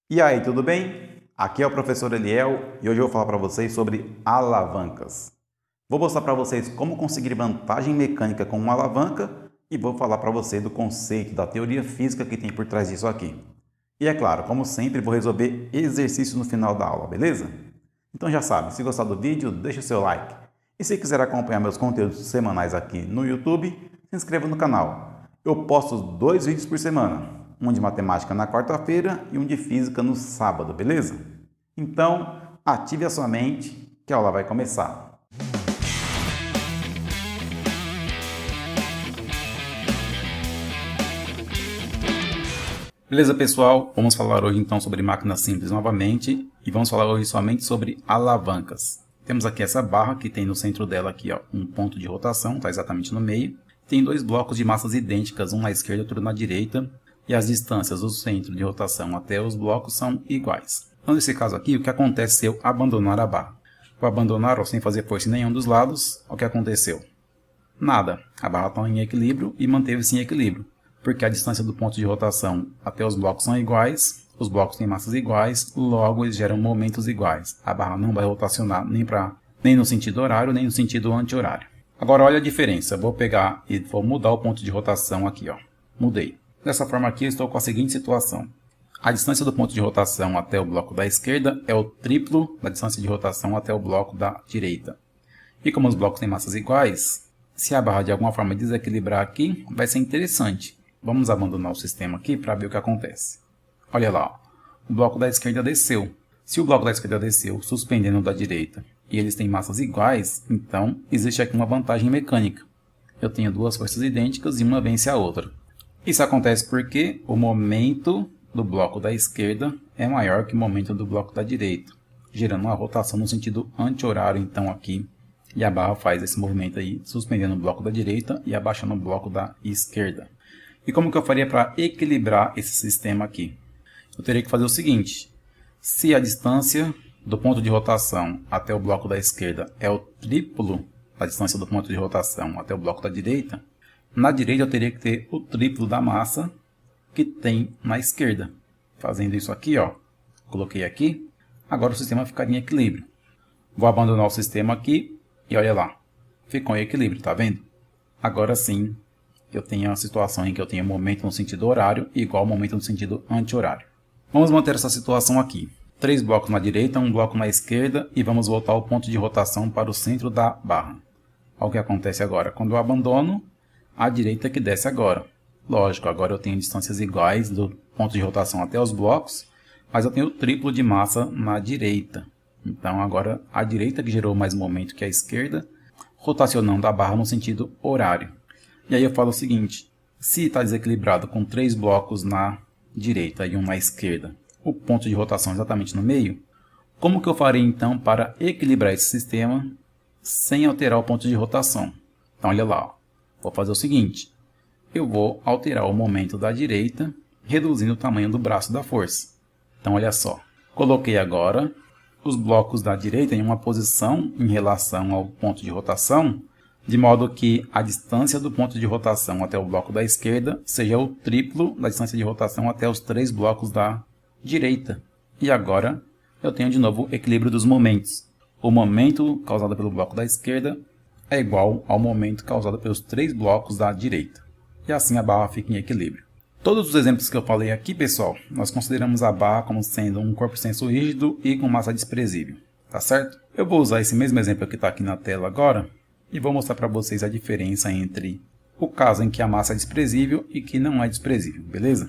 E aí, tudo bem? Aqui é o professor Eliel e hoje eu vou falar para vocês sobre alavancas. Vou mostrar para vocês como conseguir vantagem mecânica com uma alavanca e vou falar para você do conceito da teoria física que tem por trás disso aqui. E é claro, como sempre, vou resolver exercícios no final da aula, beleza? Então já sabe, se gostar do vídeo, deixa o seu like. E se quiser acompanhar meus conteúdos semanais aqui no YouTube, se inscreva no canal. Eu posto 2 vídeos por semana, um de matemática na quarta-feira e um de física no sábado, beleza? Então, ative a sua mente que a aula vai começar. Beleza, pessoal? Vamos falar hoje então sobre máquinas simples novamente e vamos falar hoje somente sobre alavancas. Temos aqui essa barra que tem no centro dela aqui, ó, um ponto de rotação, está exatamente no meio. Tem dois blocos de massas idênticas, um na esquerda e outro na direita, e as distâncias do centro de rotação até os blocos são iguais. Então, nesse caso aqui, o que acontece se eu abandonar a barra? Vou abandonar, ó, sem fazer força em nenhum dos lados, o que aconteceu? Nada. A barra está em equilíbrio e manteve-se em equilíbrio, porque a distância do ponto de rotação até os blocos são iguais, os blocos têm massas iguais, logo eles geram momentos iguais. A barra não vai rotacionar nem no sentido horário, nem no sentido anti-horário. Agora olha a diferença, vou pegar e vou mudar o ponto de rotação aqui, ó. Mudei. Dessa forma aqui eu estou com a seguinte situação. A distância do ponto de rotação até o bloco da esquerda é o triplo da distância de rotação até o bloco da direita. E como os blocos têm massas iguais, se a barra de alguma forma desequilibrar aqui, vai ser interessante. Vamos abandonar o sistema aqui para ver o que acontece. Olha lá, ó. O bloco da esquerda desceu. Se o bloco da esquerda desceu, suspendendo o da direita, e eles têm massas iguais, então existe aqui uma vantagem mecânica. Eu tenho duas forças idênticas e uma vence a outra. Isso acontece porque o momento do bloco da esquerda é maior que o momento do bloco da direita, gerando uma rotação no sentido anti-horário, então aqui, e a barra faz esse movimento aí, suspendendo o bloco da direita e abaixando o bloco da esquerda. E como que eu faria para equilibrar esse sistema aqui? Eu teria que fazer o seguinte: se a distância do ponto de rotação até o bloco da esquerda é o triplo da distância do ponto de rotação até o bloco da direita, na direita eu teria que ter o triplo da massa que tem na esquerda. Fazendo isso aqui, ó, coloquei aqui, agora o sistema ficaria em equilíbrio. Vou abandonar o sistema aqui e olha lá, ficou em equilíbrio, tá vendo? Agora sim, eu tenho a situação em que eu tenho momento no sentido horário igual ao momento no sentido anti-horário. Vamos manter essa situação aqui. 3 blocos na direita, um bloco na esquerda e vamos voltar o ponto de rotação para o centro da barra. Olha o que acontece agora. Quando eu abandono, a direita que desce agora. Lógico, agora eu tenho distâncias iguais do ponto de rotação até os blocos, mas eu tenho o triplo de massa na direita. Então agora a direita que gerou mais momento que a esquerda, rotacionando a barra no sentido horário. E aí eu falo o seguinte: se está desequilibrado com 3 blocos na direita e um na esquerda, o ponto de rotação exatamente no meio, como que eu farei então para equilibrar esse sistema sem alterar o ponto de rotação? Então olha lá, ó. Vou fazer o seguinte: eu vou alterar o momento da direita, reduzindo o tamanho do braço da força. Então olha só, coloquei agora os blocos da direita em uma posição em relação ao ponto de rotação, de modo que a distância do ponto de rotação até o bloco da esquerda seja o triplo da distância de rotação até os 3 blocos da direita. E agora eu tenho de novo o equilíbrio dos momentos. O momento causado pelo bloco da esquerda é igual ao momento causado pelos 3 blocos da direita. E assim a barra fica em equilíbrio. Todos os exemplos que eu falei aqui, pessoal, nós consideramos a barra como sendo um corpo senso rígido e com massa desprezível. Tá certo? Eu vou usar esse mesmo exemplo que está aqui na tela agora e vou mostrar para vocês a diferença entre o caso em que a massa é desprezível e que não é desprezível, beleza?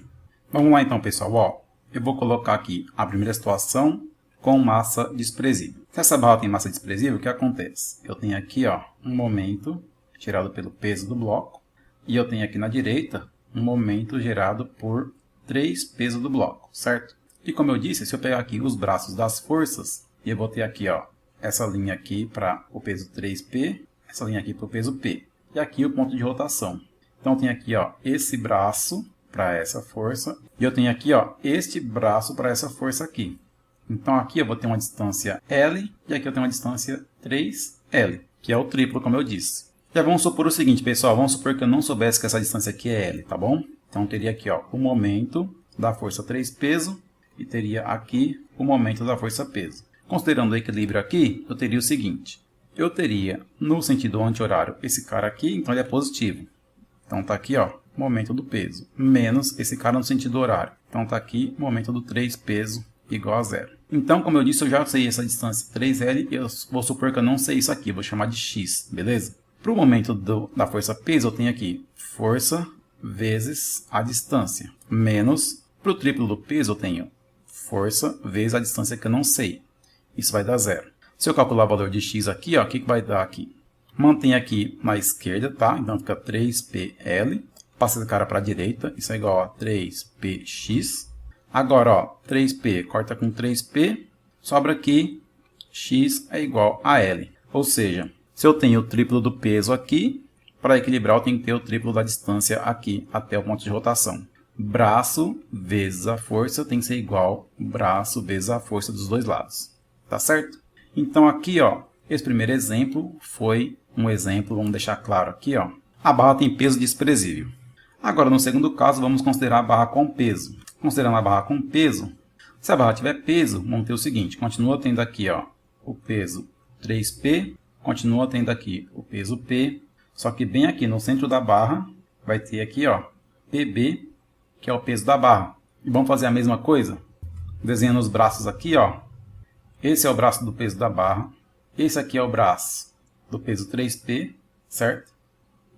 Vamos lá então, pessoal. Ó, eu vou colocar aqui a primeira situação com massa desprezível. Se essa barra tem massa desprezível, o que acontece? Eu tenho aqui, ó, um momento gerado pelo peso do bloco e eu tenho aqui na direita um momento gerado por 3 pesos do bloco, certo? E como eu disse, se eu pegar aqui os braços das forças, eu vou ter aqui, ó, essa linha aqui para o peso 3P, essa linha aqui para o peso P. E aqui o ponto de rotação. Então eu tenho aqui, ó, esse braço para essa força e eu tenho aqui, ó, este braço para essa força aqui. Então aqui eu vou ter uma distância L e aqui eu tenho uma distância 3L, que é o triplo, como eu disse. Já vamos supor o seguinte, pessoal, vamos supor que eu não soubesse que essa distância aqui é L, tá bom? Então eu teria aqui, ó, o momento da força 3 peso e teria aqui o momento da força-peso. Considerando o equilíbrio aqui, eu teria o seguinte. Eu teria, no sentido anti-horário, esse cara aqui, então ele é positivo. Então está aqui, ó, momento do peso, menos esse cara no sentido horário. Então está aqui, momento do 3 peso igual a 0. Então, como eu disse, eu já sei essa distância 3L, eu vou supor que eu não sei isso aqui, vou chamar de X, beleza? Para o momento da força-peso, eu tenho aqui força vezes a distância, menos, para o triplo do peso, eu tenho força vezes a distância que eu não sei. Isso vai dar 0. Se eu calcular o valor de X aqui, ó, o que vai dar aqui? Mantém aqui na esquerda, tá? Então fica 3PL. Passa esse cara para a direita, isso é igual a 3PX. Agora, ó, 3P corta com 3P, sobra aqui X é igual a L. Ou seja, se eu tenho o triplo do peso aqui, para equilibrar eu tenho que ter o triplo da distância aqui até o ponto de rotação. Braço vezes a força tem que ser igual braço vezes a força dos dois lados. Tá certo? Então aqui, ó, esse primeiro exemplo foi um exemplo, vamos deixar claro aqui, ó. A barra tem peso desprezível. Agora, no segundo caso, vamos considerar a barra com peso. Considerando a barra com peso, se a barra tiver peso, vamos ter o seguinte, continua tendo aqui, ó, o peso 3P, continua tendo aqui o peso P, só que bem aqui no centro da barra, vai ter aqui, ó, PB, que é o peso da barra. E vamos fazer a mesma coisa? Desenhando os braços aqui, ó. Esse é o braço do peso da barra. Esse aqui é o braço do peso 3P, certo?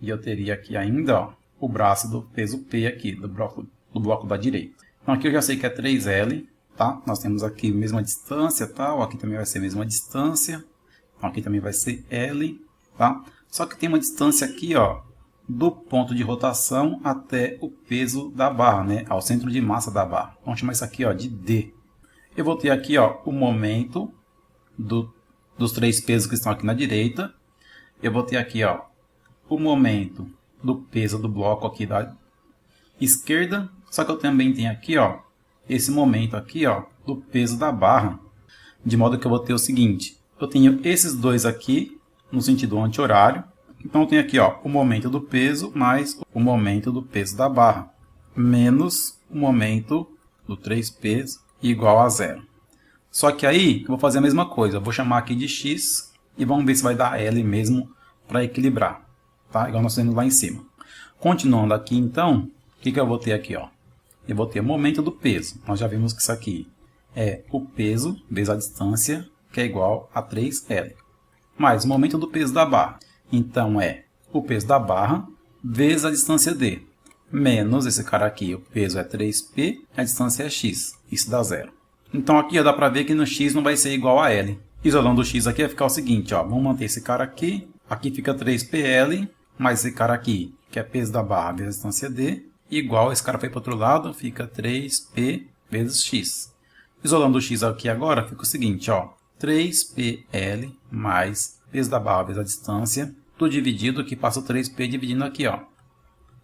E eu teria aqui ainda, ó, o braço do peso P aqui, do bloco da direita. Então aqui eu já sei que é 3L, tá? Nós temos aqui a mesma distância, tá? Aqui também vai ser a mesma distância. Então aqui também vai ser L, tá? Só que tem uma distância aqui, ó, do ponto de rotação até o peso da barra, né? Ao centro de massa da barra. Vamos chamar isso aqui, ó, de D. Eu vou ter aqui, ó, o momento dos 3 pesos que estão aqui na direita. Eu vou ter aqui, ó, o momento do peso do bloco aqui da esquerda. Só que eu também tenho aqui, ó, esse momento aqui, ó, do peso da barra. De modo que eu vou ter o seguinte. Eu tenho esses dois aqui no sentido anti-horário. Então eu tenho aqui, ó, o momento do peso mais o momento do peso da barra. Menos o momento do 3 pesos igual a 0. Só que aí eu vou fazer a mesma coisa. Eu vou chamar aqui de X e vamos ver se vai dar L mesmo para equilibrar. Tá? Igual nós temos lá em cima. Continuando aqui então, o que eu vou ter aqui? Ó? Eu vou ter o momento do peso. Nós já vimos que isso aqui é o peso vezes a distância, que é igual a 3L. Mais o momento do peso da barra. Então é o peso da barra vezes a distância D. Menos esse cara aqui, o peso é 3P, a distância é X. Isso dá 0. Então aqui ó, dá para ver que no X não vai ser igual a L. Isolando o X aqui vai ficar o seguinte, ó, vamos manter esse cara aqui. Aqui fica 3PL, mais esse cara aqui, que é peso da barra vezes a distância D. Igual, esse cara foi para o outro lado, fica 3P vezes X. Isolando o X aqui agora, fica o seguinte, ó, 3PL mais peso da barra vezes a distância, tudo dividido, que passa o 3P dividindo aqui, ó,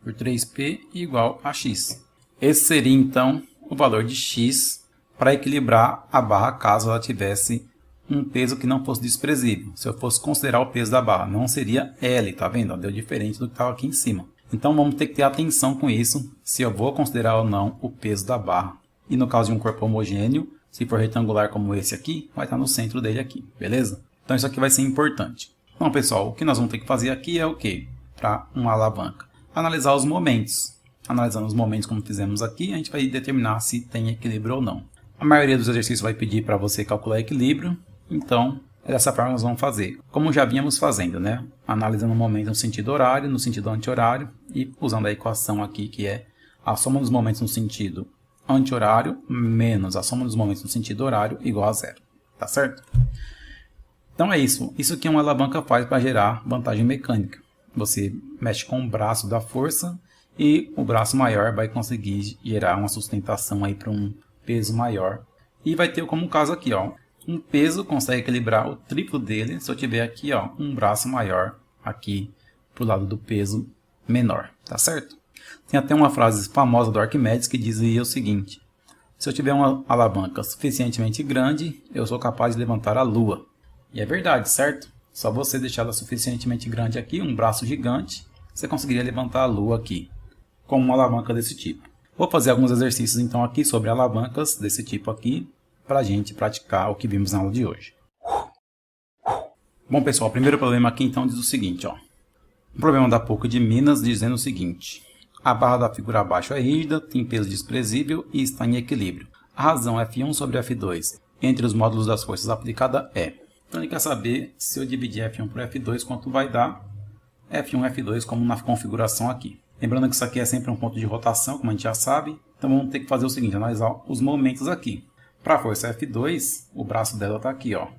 por 3P igual a X. Esse seria, então, o valor de X para equilibrar a barra caso ela tivesse um peso que não fosse desprezível. Se eu fosse considerar o peso da barra, não seria L, tá vendo? Deu diferente do que estava aqui em cima. Então vamos ter que ter atenção com isso, se eu vou considerar ou não o peso da barra. E no caso de um corpo homogêneo, se for retangular como esse aqui, vai estar no centro dele aqui, beleza? Então isso aqui vai ser importante. Então pessoal, o que nós vamos ter que fazer aqui é o quê? Para uma alavanca. Analisar os momentos. Analisando os momentos como fizemos aqui, a gente vai determinar se tem equilíbrio ou não. A maioria dos exercícios vai pedir para você calcular equilíbrio, então dessa forma nós vamos fazer, como já vínhamos fazendo, né? Analisando o momento no sentido horário, no sentido anti-horário e usando a equação aqui que é a soma dos momentos no sentido anti-horário menos a soma dos momentos no sentido horário igual a 0. Tá certo? Então é isso. Isso que uma alavanca faz para gerar vantagem mecânica. Você mexe com o braço da força e o braço maior vai conseguir gerar uma sustentação aí para um peso maior. E vai ter como caso aqui, ó. Um peso consegue equilibrar o triplo dele se eu tiver aqui, ó, um braço maior aqui pro lado do peso menor, tá certo? Tem até uma frase famosa do Arquimedes que dizia o seguinte: se eu tiver uma alavanca suficientemente grande, eu sou capaz de levantar a Lua. E é verdade, certo? Só você deixar ela suficientemente grande aqui, um braço gigante, você conseguiria levantar a Lua aqui, com uma alavanca desse tipo. Vou fazer alguns exercícios então aqui sobre alavancas desse tipo aqui, para a gente praticar o que vimos na aula de hoje. Bom pessoal, o primeiro problema aqui então diz o seguinte, ó. Um problema da PUC de Minas dizendo o seguinte: a barra da figura abaixo é rígida, tem peso desprezível e está em equilíbrio. A razão F1 sobre F2 entre os módulos das forças aplicadas é. Então ele quer saber se eu dividir F1 por F2, quanto vai dar F1 e F2 como na configuração aqui. Lembrando que isso aqui é sempre um ponto de rotação, como a gente já sabe. Então vamos ter que fazer o seguinte, analisar os momentos aqui. Para a força F2, o braço dela está aqui, ó,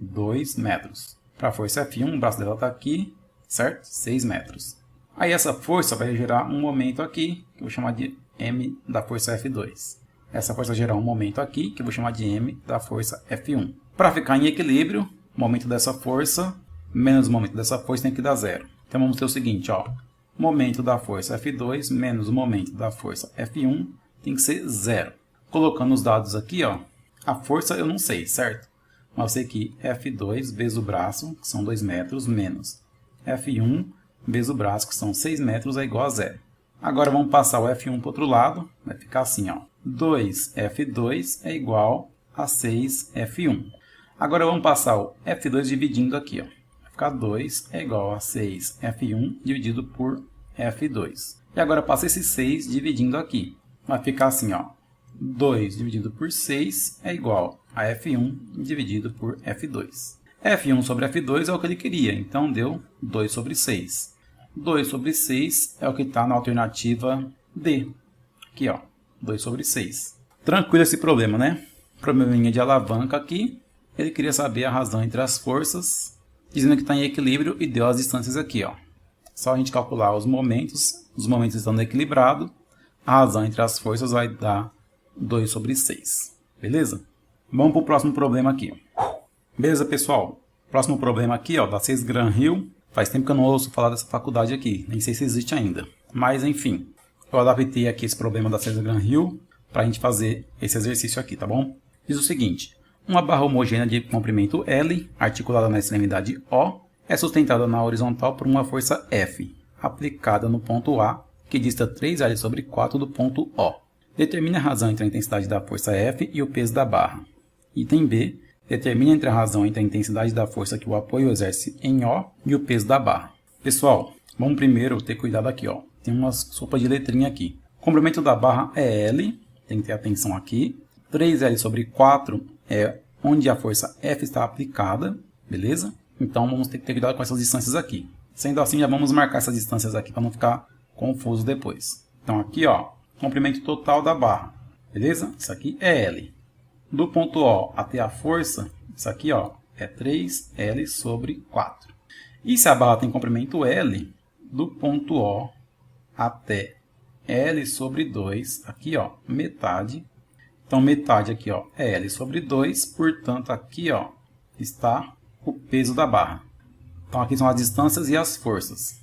2 metros. Para a força F1, o braço dela está aqui, certo? 6 metros. Aí essa força vai gerar um momento aqui, que eu vou chamar de M da força F2. Essa força vai gerar um momento aqui, que eu vou chamar de M da força F1. Para ficar em equilíbrio, o momento dessa força menos o momento dessa força tem que dar zero. Então vamos ter o seguinte, ó. Momento da força F2 menos o momento da força F1 tem que ser zero. Colocando os dados aqui, ó. A força eu não sei, certo? Mas eu sei que F2 vezes o braço, que são 2 metros, menos F1 vezes o braço, que são 6 metros, é igual a zero. Agora vamos passar o F1 para o outro lado. Vai ficar assim, ó. 2F2 é igual a 6F1. Agora vamos passar o F2 dividindo aqui, ó. Vai ficar 2 é igual a 6F1 dividido por F2. E agora passa esse 6 dividindo aqui. Vai ficar assim, ó. 2 dividido por 6 é igual a F1 dividido por F2. F1 sobre F2 é o que ele queria, então deu 2 sobre 6. 2 sobre 6 é o que está na alternativa D. Aqui, ó, 2 sobre 6. Tranquilo esse problema, né? Probleminha de alavanca aqui. Ele queria saber a razão entre as forças, dizendo que está em equilíbrio e deu as distâncias aqui, ó. Só a gente calcular os momentos estando equilibrados, a razão entre as forças vai dar 2 sobre 6. Beleza? Vamos para o próximo problema aqui. Beleza, pessoal? Próximo problema aqui, ó, da 6 Gran Rio. Faz tempo que eu não ouço falar dessa faculdade aqui. Nem sei se existe ainda. Mas, enfim. Eu adaptei aqui esse problema da 6 Gran Rio para a gente fazer esse exercício aqui, tá bom? Diz o seguinte. Uma barra homogênea de comprimento L, articulada na extremidade O, é sustentada na horizontal por uma força F, aplicada no ponto A, que dista 3L sobre 4 do ponto O. Determine a razão entre a intensidade da força F e o peso da barra. Item B. Determine entre a razão entre a intensidade da força que o apoio exerce em O e o peso da barra. Pessoal, vamos primeiro ter cuidado aqui, ó. Tem uma sopa de letrinha aqui. O comprimento da barra é L, tem que ter atenção aqui. 3L sobre 4 é onde a força F está aplicada, beleza? Então vamos ter que ter cuidado com essas distâncias aqui. Sendo assim, já vamos marcar essas distâncias aqui para não ficar confuso depois. Então aqui, ó, comprimento total da barra, beleza? Isso aqui é L. Do ponto O até a força, isso aqui, ó, é 3L sobre 4. E se a barra tem comprimento L, do ponto O até L sobre 2, aqui, ó, metade. Então, metade aqui, ó, é L sobre 2, portanto, aqui, ó, está o peso da barra. Então, aqui são as distâncias e as forças.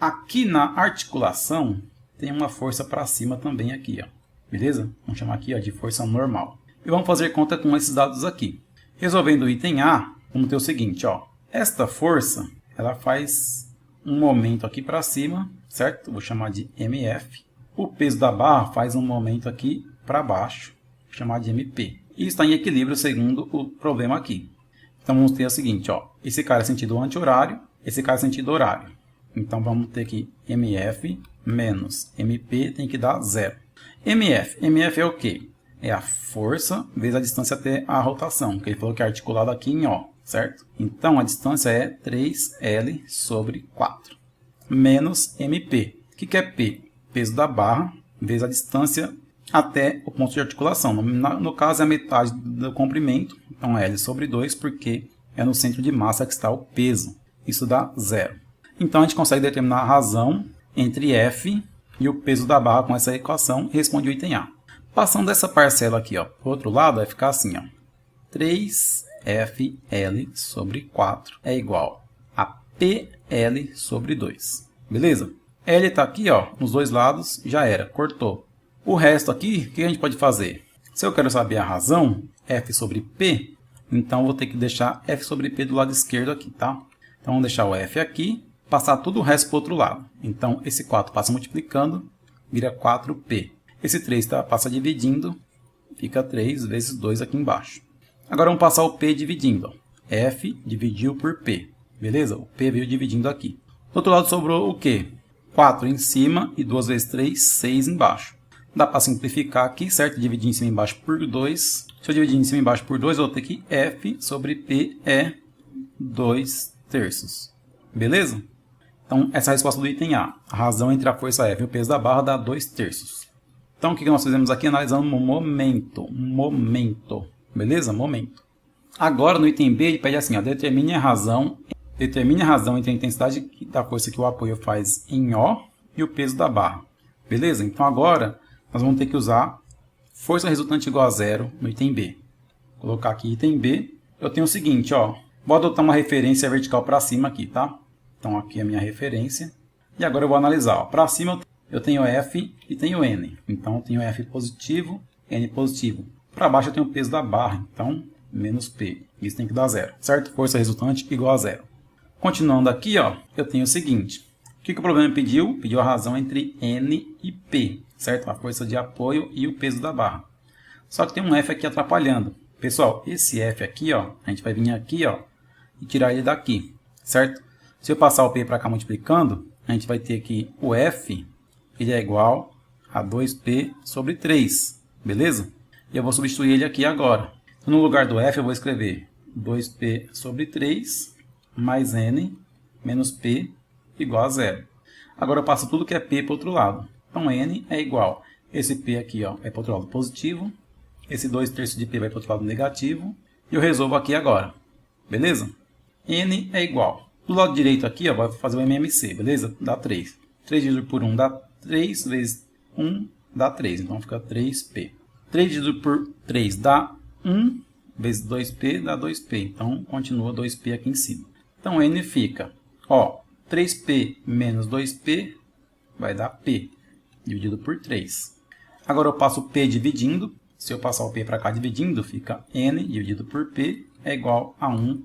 Aqui na articulação, tem uma força para cima também aqui, ó, beleza? Vamos chamar aqui, ó, de força normal. E vamos fazer conta com esses dados aqui. Resolvendo o item A, vamos ter o seguinte, ó, esta força, ela faz um momento aqui para cima, certo? Vou chamar de MF. O peso da barra faz um momento aqui para baixo, vou chamar de MP. E está em equilíbrio segundo o problema aqui. Então vamos ter o seguinte, ó, esse cara é sentido anti-horário, esse cara é sentido horário. Então vamos ter que MF menos MP tem que dar zero. MF é o quê? É a força vezes a distância até a rotação, que ele falou que é articulado aqui em O, certo? Então a distância é 3L sobre 4, menos MP. O que é P? Peso da barra vezes a distância até o ponto de articulação. No caso é a metade do comprimento, então é L sobre 2, porque é no centro de massa que está o peso. Isso dá zero. Então a gente consegue determinar a razão entre F e o peso da barra com essa equação e responde o item A. Passando essa parcela aqui, para o outro lado, vai ficar assim, ó, 3FL sobre 4 é igual a PL sobre 2. Beleza? L está aqui, ó, nos dois lados, já era, cortou. O resto aqui, o que a gente pode fazer? Se eu quero saber a razão, F sobre P, então vou ter que deixar F sobre P do lado esquerdo aqui, tá? Então vamos deixar o F aqui, passar todo o resto para o outro lado. Então esse 4 passa multiplicando, vira 4P. Esse 3 passa dividindo, fica 3 vezes 2 aqui embaixo. Agora vamos passar o P dividindo. Ó. F dividiu por P. Beleza? O P veio dividindo aqui. Do outro lado sobrou o quê? 4 em cima e 2 vezes 3, 6 embaixo. Dá para simplificar aqui, certo? Dividir em cima e embaixo por 2. Se eu dividir em cima e embaixo por 2, eu vou ter que F sobre P é 2 terços. Beleza? Então, essa é a resposta do item A. A razão entre a força F e o peso da barra dá 2 terços. Então, o que nós fizemos aqui? Analisando o momento. Beleza? Momento. Agora, no item B, ele pede assim, ó, determine a razão entre a intensidade da força que o apoio faz em O e o peso da barra. Beleza? Então, agora, nós vamos ter que usar força resultante igual a zero no item B. Vou colocar aqui item B. Eu tenho o seguinte, ó. Vou adotar uma referência vertical para cima aqui, tá? Então, aqui é a minha referência. E agora eu vou analisar. Para cima eu tenho F e tenho N. Então, eu tenho F positivo, N positivo. Para baixo eu tenho o peso da barra. Então, menos P. Isso tem que dar zero, certo? Força resultante igual a zero. Continuando aqui, ó, eu tenho o seguinte. O que o problema pediu? Pediu a razão entre N e P, certo? A força de apoio e o peso da barra. Só que tem um F aqui atrapalhando. Pessoal, esse F aqui, ó, a gente vai vir aqui, ó, e tirar ele daqui, certo? Se eu passar o P para cá multiplicando, a gente vai ter aqui o F, ele é igual a 2P sobre 3, beleza? E eu vou substituir ele aqui agora. Então, no lugar do F eu vou escrever 2P sobre 3 mais N menos P igual a zero. Agora eu passo tudo que é P para o outro lado. Então, N é igual. Esse P aqui, ó, é para o outro lado positivo. Esse 2 terços de P vai para o outro lado negativo. E eu resolvo aqui agora. Beleza? N é igual. Do lado direito aqui, ó, vai fazer o MMC, beleza? Dá 3. 3 dividido por 1 dá 3, vezes 1 dá 3. Então, fica 3P. 3 dividido por 3 dá 1, vezes 2P dá 2P. Então, continua 2P aqui em cima. Então, N fica, ó, 3P menos 2P vai dar P, dividido por 3. Agora eu passo o P dividindo. Se eu passar o P para cá dividindo, fica N dividido por P é igual a 1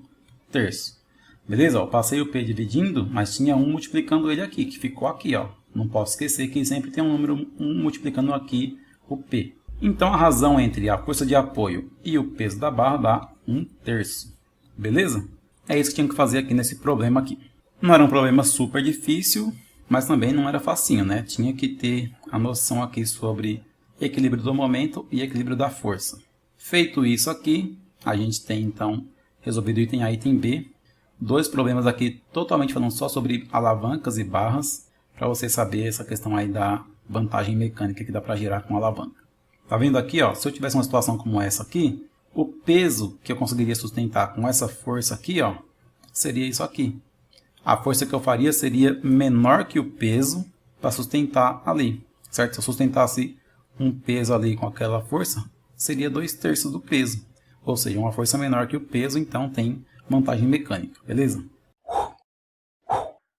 terço. Beleza? Eu passei o P dividindo, mas tinha 1 multiplicando ele aqui, que ficou aqui, ó. Não posso esquecer que sempre tem um número 1 multiplicando aqui o P. Então, a razão entre a força de apoio e o peso da barra dá 1 terço. Beleza? É isso que tinha que fazer aqui nesse problema aqui. Não era um problema super difícil, mas também não era facinho, né? Tinha que ter a noção aqui sobre equilíbrio do momento e equilíbrio da força. Feito isso aqui, a gente tem então resolvido o item A e item B. 2 problemas aqui totalmente falando só sobre alavancas e barras, para você saber essa questão aí da vantagem mecânica que dá para gerar com alavanca. Tá vendo aqui, ó? Se eu tivesse uma situação como essa aqui, o peso que eu conseguiria sustentar com essa força aqui, ó, seria isso aqui. A força que eu faria seria menor que o peso para sustentar ali, certo? Se eu sustentasse um peso ali com aquela força, seria 2 terços do peso. Ou seja, uma força menor que o peso, então tem vantagem mecânica, beleza?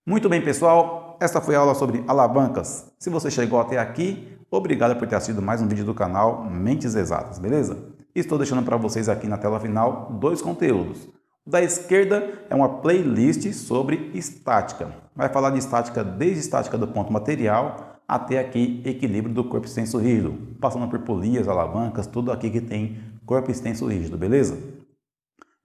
Muito bem, pessoal. Esta foi a aula sobre alavancas. Se você chegou até aqui, obrigado por ter assistido mais um vídeo do canal Mentes Exatas, beleza? Estou deixando para vocês aqui na tela final 2 conteúdos. Da esquerda é uma playlist sobre estática. Vai falar de estática desde estática do ponto material até aqui equilíbrio do corpo extenso rígido, passando por polias, alavancas, tudo aqui que tem corpo extenso rígido, beleza?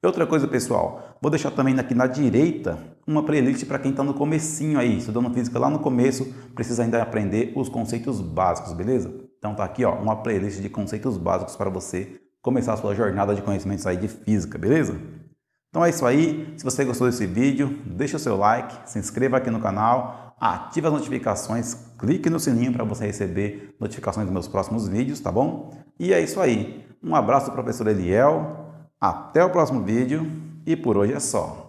E outra coisa, pessoal, vou deixar também aqui na direita uma playlist para quem está no comecinho aí, estudando física lá no começo, precisa ainda aprender os conceitos básicos, beleza? Então tá aqui, ó, uma playlist de conceitos básicos para você começar a sua jornada de conhecimentos aí de física, beleza? Então é isso aí, se você gostou desse vídeo, deixa o seu like, se inscreva aqui no canal, ative as notificações, clique no sininho para você receber notificações dos meus próximos vídeos, tá bom? E é isso aí, um abraço do professor Eliel, até o próximo vídeo e por hoje é só.